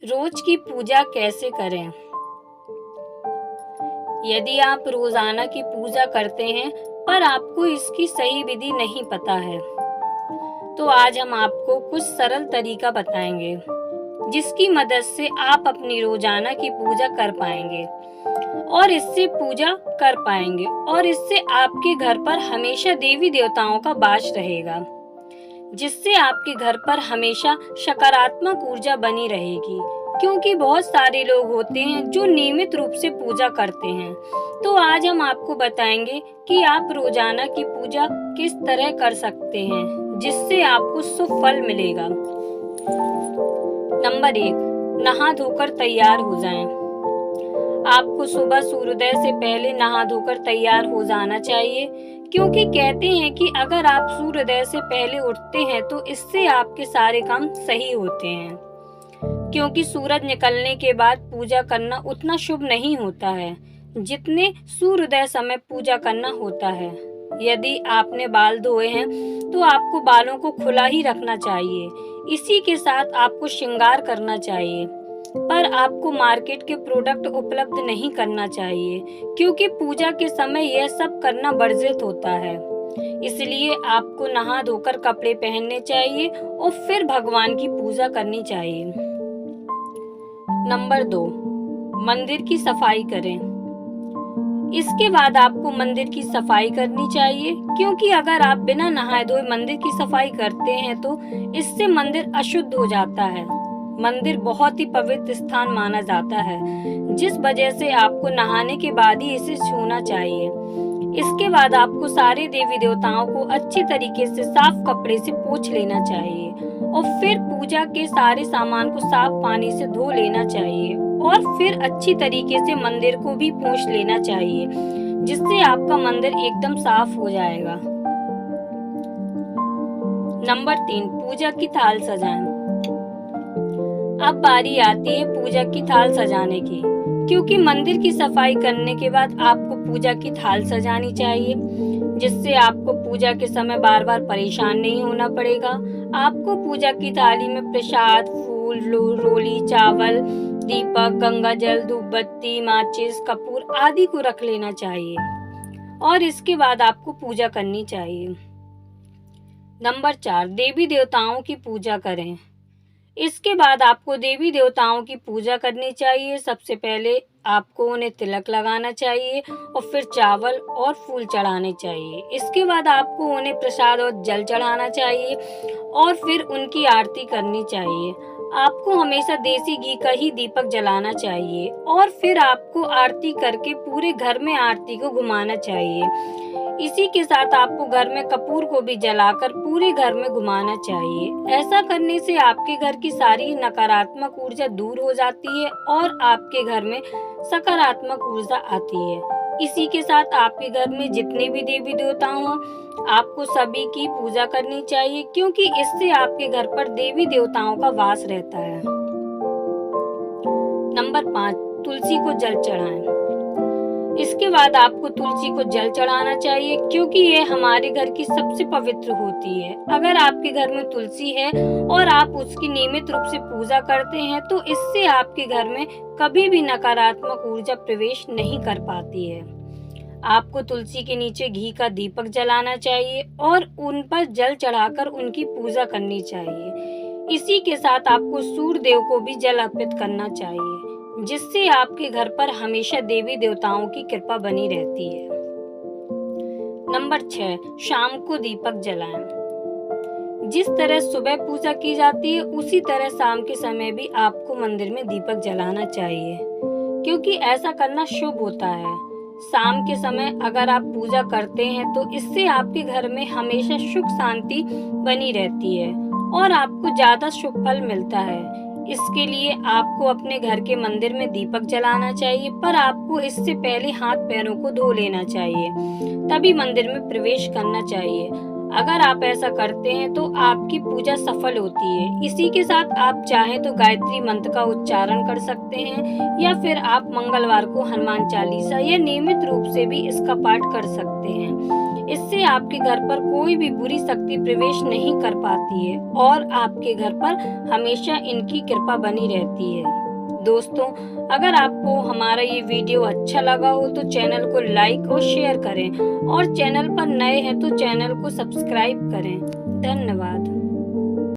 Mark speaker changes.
Speaker 1: रोज की पूजा कैसे करें? यदि आप रोजाना की पूजा करते हैं पर आपको इसकी सही विधि नहीं पता है, तो आज हम आपको कुछ सरल तरीका बताएंगे जिसकी मदद से आप अपनी रोजाना की पूजा कर पाएंगे और इससे आपके घर पर हमेशा देवी देवताओं का वास रहेगा, जिससे आपके घर पर हमेशा सकारात्मक ऊर्जा बनी रहेगी। क्योंकि बहुत सारे लोग होते हैं जो नियमित रूप से पूजा करते हैं, तो आज हम आपको बताएंगे कि आप रोजाना की पूजा किस तरह कर सकते हैं जिससे आपको शुभ फल मिलेगा। नंबर 1, नहा धोकर तैयार हो जाएं। आपको सुबह सूर्योदय से पहले नहा धोकर तैयार हो जाना चाहिए, क्योंकि कहते हैं कि अगर आप सूर्योदय से पहले उठते हैं तो इससे आपके सारे काम सही होते हैं। क्योंकि सूरज निकलने के बाद पूजा करना उतना शुभ नहीं होता है जितने सूर्योदय समय पूजा करना होता है। यदि आपने बाल धोए हैं तो आपको बालों को खुला ही रखना चाहिए। इसी के साथ आपको श्रृंगार करना चाहिए, पर आपको मार्केट के प्रोडक्ट उपलब्ध नहीं करना चाहिए, क्योंकि पूजा के समय यह सब करना वर्जित होता है। इसलिए आपको नहा धोकर कपड़े पहनने चाहिए और फिर भगवान की पूजा करनी चाहिए। नंबर 2, मंदिर की सफाई करें। इसके बाद आपको मंदिर की सफाई करनी चाहिए, क्योंकि अगर आप बिना नहाए धोए मंदिर की सफाई करते हैं तो इससे मंदिर अशुद्ध हो जाता है। मंदिर बहुत ही पवित्र स्थान माना जाता है, जिस वजह से आपको नहाने के बाद ही इसे छूना चाहिए। इसके बाद आपको सारे देवी देवताओं को अच्छे तरीके से साफ कपड़े से पोंछ लेना चाहिए और फिर पूजा के सारे सामान को साफ पानी से धो लेना चाहिए और फिर अच्छी तरीके से मंदिर को भी पोंछ लेना चाहिए, जिससे आपका मंदिर एकदम साफ हो जाएगा। नंबर 3, पूजा की थाल सजाएं। अब बारी आती है पूजा की थाल सजाने की, क्योंकि मंदिर की सफाई करने के बाद आपको पूजा की थाल सजानी चाहिए, जिससे आपको पूजा के समय बार बार परेशान नहीं होना पड़ेगा। आपको पूजा की थाली में प्रसाद, फूल, रोली, चावल, दीपक, गंगा जल, धूपबत्ती, माचिस, कपूर आदि को रख लेना चाहिए और इसके बाद आपको पूजा करनी चाहिए। नंबर 4, देवी देवताओं की पूजा करें। इसके बाद आपको देवी देवताओं की पूजा करनी चाहिए। सबसे पहले आपको उन्हें तिलक लगाना चाहिए और फिर चावल और फूल चढ़ाने चाहिए। इसके बाद आपको उन्हें प्रसाद और जल चढ़ाना चाहिए और फिर उनकी आरती करनी चाहिए। आपको हमेशा देसी घी का ही दीपक जलाना चाहिए और फिर आपको आरती करके पूरे घर में आरती को घुमाना चाहिए। इसी के साथ आपको घर में कपूर को भी जलाकर पूरे घर में घुमाना चाहिए। ऐसा करने से आपके घर की सारी नकारात्मक ऊर्जा दूर हो जाती है और आपके घर में सकारात्मक ऊर्जा आती है। इसी के साथ आपके घर में जितने भी देवी देवता हों, आपको सभी की पूजा करनी चाहिए, क्योंकि इससे आपके घर पर देवी देवताओं का वास रहता है। नंबर 5, तुलसी को जल चढ़ाएं। इसके बाद आपको तुलसी को जल चढ़ाना चाहिए, क्योंकि यह हमारे घर की सबसे पवित्र होती है। अगर आपके घर में तुलसी है और आप उसकी नियमित रूप से पूजा करते हैं तो इससे आपके घर में कभी भी नकारात्मक ऊर्जा प्रवेश नहीं कर पाती है। आपको तुलसी के नीचे घी का दीपक जलाना चाहिए और उन पर जल चढ़ाकर उनकी पूजा करनी चाहिए। इसी के साथ आपको सूर्य देव को भी जल अर्पित करना चाहिए, जिससे आपके घर पर हमेशा देवी देवताओं की कृपा बनी रहती है। नंबर 6, शाम को दीपक जलाएं। जिस तरह सुबह पूजा की जाती है उसी तरह शाम के समय भी आपको मंदिर में दीपक जलाना चाहिए, क्योंकि ऐसा करना शुभ होता है। शाम के समय अगर आप पूजा करते हैं तो इससे आपके घर में हमेशा सुख शांति बनी रहती है और आपको ज्यादा शुभ फल मिलता है। इसके लिए आपको अपने घर के मंदिर में दीपक जलाना चाहिए, पर आपको इससे पहले हाथ पैरों को धो लेना चाहिए, तभी मंदिर में प्रवेश करना चाहिए। अगर आप ऐसा करते हैं तो आपकी पूजा सफल होती है। इसी के साथ आप चाहें तो गायत्री मंत्र का उच्चारण कर सकते हैं या फिर आप मंगलवार को हनुमान चालीसा या नियमित रूप से भी इसका पाठ कर सकते हैं। इससे आपके घर पर कोई भी बुरी शक्ति प्रवेश नहीं कर पाती है और आपके घर पर हमेशा इनकी कृपा बनी रहती है। दोस्तों, अगर आपको हमारा ये वीडियो अच्छा लगा हो तो चैनल को लाइक और शेयर करें और चैनल पर नए हैं तो चैनल को सब्सक्राइब करें। धन्यवाद।